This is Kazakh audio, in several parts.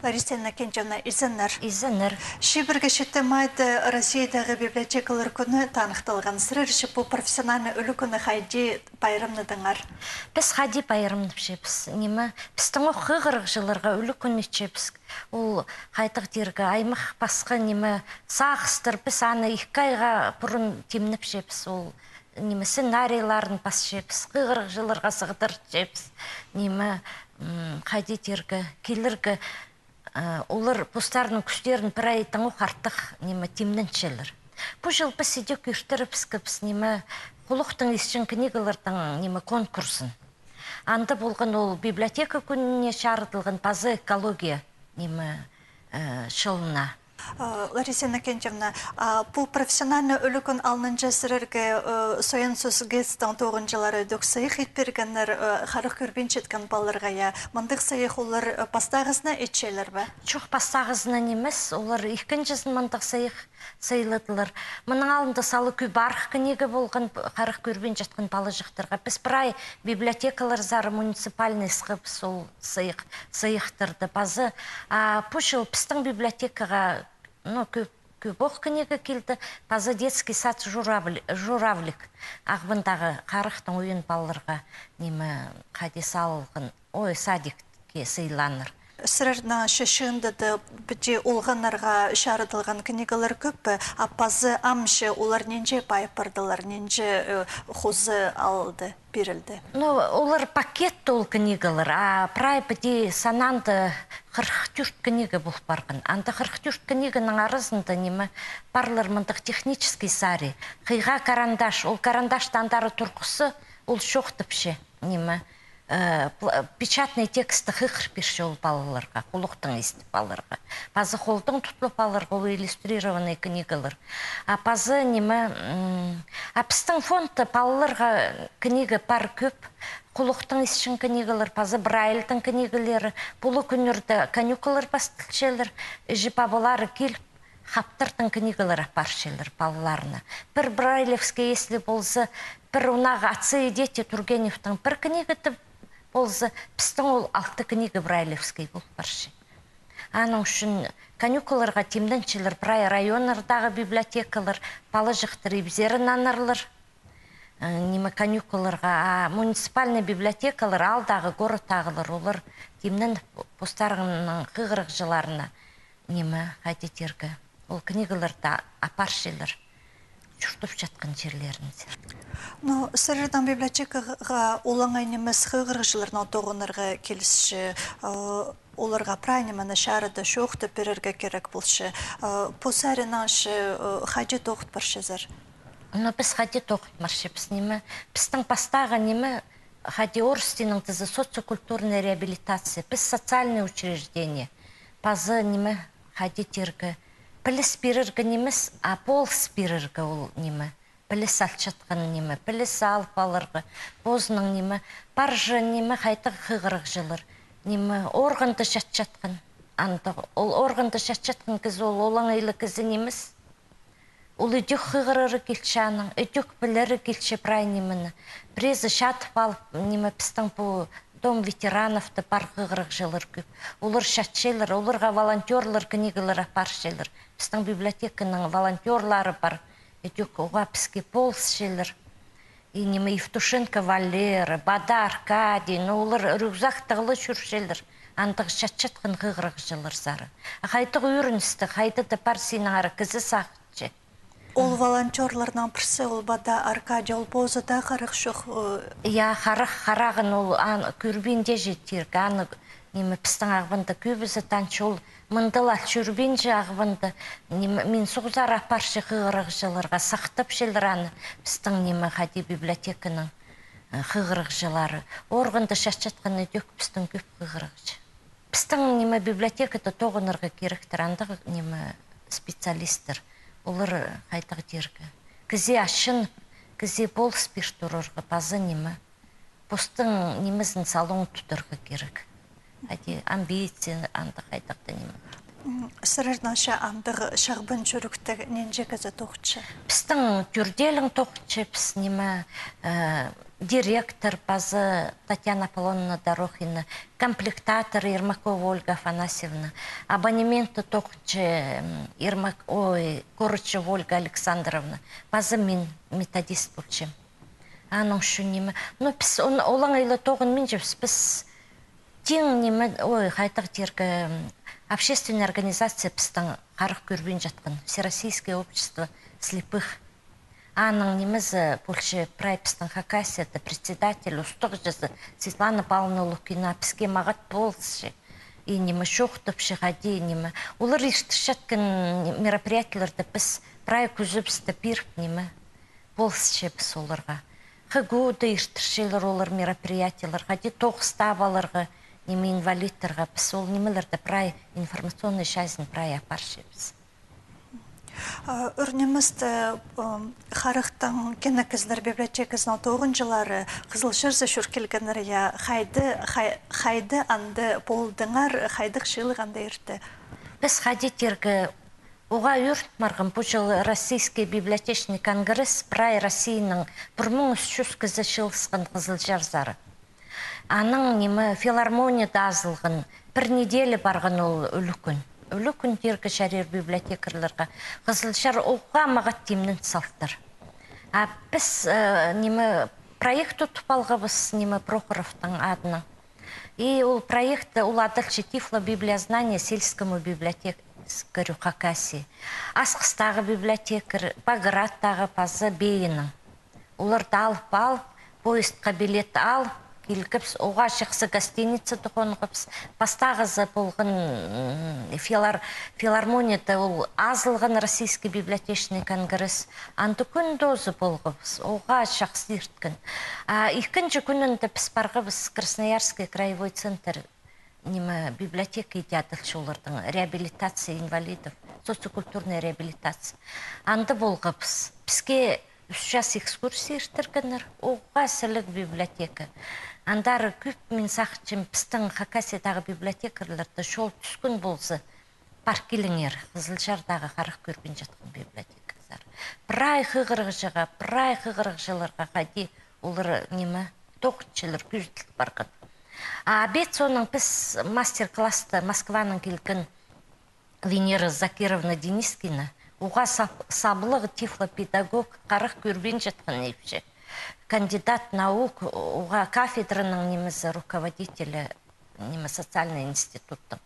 Лариса Иннокентьевна, изеннер. Изеннер. Шибірге шеттемайды Россиядағы библиотекалар күні танықтылған сірірші бұл профессиональны үлі күні хайди байрымныдыңар. Біз хайди байрымнып жепіз. Немі, біздің о қығырық жыларға үлі күні жепіз. Ол қайтық дергі аймақ басқы немі сағыстыр. Біз аны 2 айға бұрын темніп жепіз. Ол немі сценарийларын бас жепіз. Қығырық жыларға сығдыр жепіз. Немі қайди дергі келіргі олар постарының күштерін бір айттың оқ немі темнен шелір. Бұл жыл біз едек үйіртіріпіз біз немі құлықтың есшін книгалардың немі конкурсын. Анды болған ол библиотека күніне шарытылған пазы экология немі шылына. Лариса Иннокентьевна, бұл профессиональны үлікін алынынжа сірерге соян сөз гестің 9 жылары дөк сайық етпергенлер қарық көрбен четкен балырғая. Мындық сайық олар пастағызына етшелер бі? Жоқ пастағызына немес, олар 2-шісін мындық сайық сайылыдылар. Мұның алында салы көй барық кінегі болған қарық көрбен жеткен балы жықтырға. Біз бір ай библиотекалар зары муниципальный сқып сол сайықтырды. Базы пұшыл пістің библиотекаға көп оқ кінегі келді. Базы детский сад журавлик. Ағбындағы қарықтың ойын балыларға немі қадес алғын садикке сыйланыр. Сірерна шешіндіді біде олғанарға шарыдылған книгалар көп бі, апазы амшы олар ненже байпырдылар, ненже хозы алды, берілді? Олар пакет ол книгалар, а прай біде сананды 44 книга бұл барғын. Анды 44 книганың арызында немі барлар мұндық технический сари. Қиға карандаш, ол карандаштандары тұрқысы, ол шоқтыпше немі. Печатный тексті қиқыр перші ол балаларға, құлықтың есті балаларға. Базы қолдың тұтлы балаларға ол иллюстрированный книгалар. Базы немі, апыстың фонды балаларға книга бар көп, құлықтың есшін книгалар, базы Брайльдің книгалары, бұлы күнірді канюкалар бастықшелер, жипабылары келіп, хаптырдың книгалары паршелер балаларына. Бір Брайлевский, если болсы, бір ұнағы Ацей дети Тургеневтің бір книгаты болсы, пістің ол 6 книга Брайлевский бұл паршы. Аның үшін канюкаларға темденшілер, брай районардағы библиотекалар, балы жықтыр ебзерін анарлар, немі канюкаларға, муниципальный библиотекалар алдағы городтағылар, олар темнен постарғының қығырық жыларына немі қайдетергі. Ол книгаларда апаршылар жүртіп жатқан жерлеріңіздер. Сірірдің библиотекаға олаңай немес қығырық жыларына тоғынырға келісші, оларға прайнемені шарыды шоқты перерге керек болшы. По сәрінашы қайде тоғыт баршызыр? Біз қайде тоғыт баршы. Біздің пастаға немі қайде орыстының тізі социокультурная реабилитация, біз социальное учреждение, пазы немі қайде тергі. Піліс беріргі немес, а болс беріргі ол немі. Піліс алчатқан немі, піліс алып алырғы, бозының немі, баржы немі қайтығы қығырық жылыр. Немі орғынды шатчатқан. Ол орғынды шатчатқан кіз ол олаңайлы кізі немес. Ол үдік қығырыры келші аның, үдік білері келші прай неміні. Презі шатып алып немі пістің бұл дом ветеранов-ты бар қығырық жылыр көп. Олар шатшелер, оларға волонтерлар книгалар апаршелер. Біздің библиотеканың волонтерлары бар. Өтек оға піске полс шелер. И немі Евтушенко Валеры, Бада Аркадий, олар рюкзақтығылы жүршелер. Андығы шатшатқын қығырық жылыр зары. Қайтығы үйріністі, қайтыды бар сенің ары кізі сақытшы. Ол волонтерлардан бірсі, ол Бада Аркадий, ол бозыда қарық шоқ? Я, қарағын ол көрбенде жеттергі, аны немі пістің ағвында көбізі таншы ол мұндыл ат жүрбенже ағвында мен соғзар апаршы қығырық жыларға сақтып шелдір аны пістің немі қади библиотеканың қығырық жылары. Орғында шашчатқаны дөк пістің көп қығырық жы. Пістің немі библиотекада тоғынырғы керектір, андығы немі специалистер. Олар қайтығы дергі. Кізе ашын, кізе бол спирт ұрырғы базы немі. Постың немізін салон тұтырғы керек. Амбиция андық қайтықты немі. Сірірнаша андығы шағбын жүрікті ненже кізі тоқытшы? Пістің түрделің тоқытшы, піс немі директор пазы Татьяна Аполлоновна Дорохина, комплектатор Ермакова Ольга Афанасьевна, абонементы тоқчы Корычева Ольга Александровна, пазы мен методист болчым. Аның үшін неме. Ну, біз олаң айлы тоғын мен жепс, біз тең неме, қайтық тергі общественная организация біздің қарық көрбен жатқан, Всероссийское общество слепых. Аның немізі Польша прайпстың хакасияды председатель ұстық жазы Светлана Павловна Лукина піске мағат болсы. И неме шоқтып шығади неме. Олар ештіш жатқан мероприятияларды біз прай күзіпсті біріп неме болсы біз оларға. Хыгуды ештішелер олар мероприятияларға, де тоғыстабаларға, неме инвалидтарға біз ол немелерді прай информационный шайзын прай апаршы біз. Үрнемізді қарықтың кенекізлер библиотекасының 9 жылары Қызылшырзы шүркелгенер қайды анды болдыңар, қайдық шылығанды ерді? Біз қадетергі оға үрт марғым бұл жыл Российский библиотечный конгресс прай Россияның 1300 кізі шылысқан Қызылжарзары. Аның немі филармонияда азылғын, бір неделі барған ол үлікін. Өлі күндергі шәрер библиотекарларға Қызылжар оға мағат темнін салттыр. Біз проект ұтып алғабыз Прохоровтың адына. И ол проекты ол адылшы Тифло библиознание сельскому библиотекарю Хакасии. Асқыстағы библиотекар, Багыраттағы пазы бейінің. Оларды алып, поездқа билет алып, келгіпс, оға шықсы гостиница тұқонғыпс, пастағызы болғын филармонияда ол азылған Российский библиотечный конгресс, анды күн дозы болғыпс, оға шақсы ерткін. Екінші күнінде біз барғыбыз Красноярский краевой центр библиотека идеадылшы олардың реабилитация инвалидов, социокультурная реабилитация. Анды болғыпс, бізге 3 жас экскурсия ерттіргінір, оға сілік библиотека. Андары көп мен сақчым пістің Хакасиядағы библиотекарларды шол түскін болсы паркеліңер, Қызылжардағы қарық көрбен жатқан библиотекалар. Прай қығырық жыларға қайди олар тоқытшылар күзділік барған. Бет соның біз мастер-класты Москваның келген Венера Закировна Денискина, оға сабылығы тифлопедагог қарық көрбен жатқан епші. Кандидат наук, оға кафедраның руководителі социальный институттың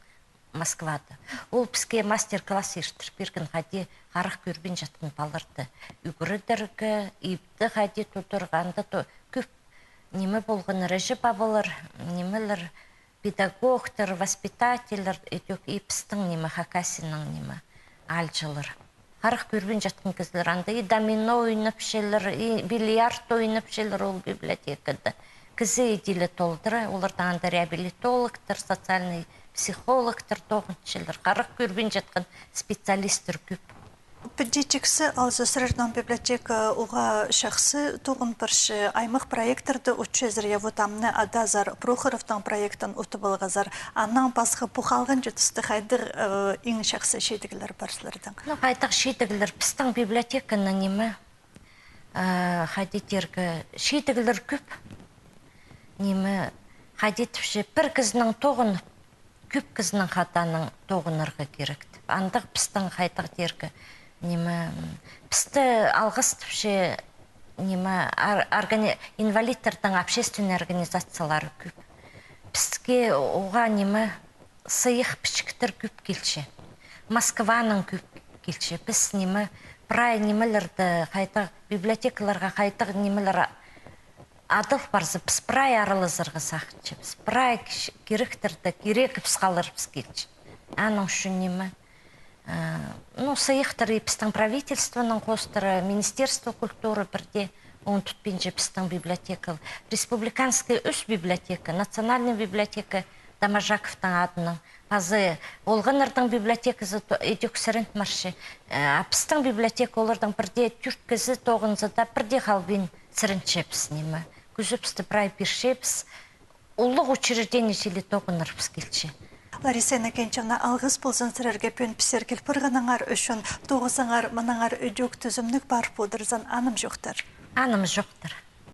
Москвада. Ол бізге мастер-класс ештір берген ғади қарық көрбен жатқан баларды. Үгірідіргі, епті ғади тұтырғанды көп болған рәжі бабалар, педагогтар, воспитателер, епістің Хакасияның алжылар. Қарық көрбен жатқан кезлер анда и домино ойнап шелер, и бильярд ойнап шелер ол библиотекада. Кізі еділі толдыры, олардан анда реабилитологтар, социальный психологтар тоғын шелер. Қарық көрбен жатқан специалистер көп. Педетиксі алзы сұрырдан библиотека оға шақсы тоғын бірші аймақ проекторды ұтчезір евотамны адазар Прохоровтың проекттан ұтып алғазар. Аннан басқы бұқалған жетісті қайдыр ең шақсы шейдігілер барсылардың? Қайдық шейдігілер біздің библиотеканы қайдетергі шейдігілер көп. Қайдетіпші бір кізінің тоғын, көп кізінің қатаның тоғынырға керекті. Андық біздің қайдық дергі бізді алғыстыпше инвалидтердің общественный организациялары көп. Бізге оға сыйық пішіктір көп келші. Москваның көп келші. Біз прай қайтық библиотекаларға қайтық адыл барзы. Біз прай арылызырғы сақытшы. Біз прай керектерді керек қалыр біз келші. Аның үшін сыйықтыр епістің правительствоның қостыры, Министерство культуры бірде оң түтпен жепістің библиотекал, Республиканская үш библиотека, Национальная библиотека Дамажаковтың адының, азы олғынырдың библиотекасы едексірінт маршы, апыстың библиотека олардың бірде түрткізі тоғынзыда бірде қалбен сірінчепс немі. Күзіпсті прай першепс, ұлық учреждение желі тоғынырпс келші. Лариса Иннокентьевна, алғыз болсын сірерге пөн пісер келпірғаныңар үшін тоғызыңар, манаңар өдек түзімнік бар бұдырзан аным жоқтыр. Аным жоқтыр.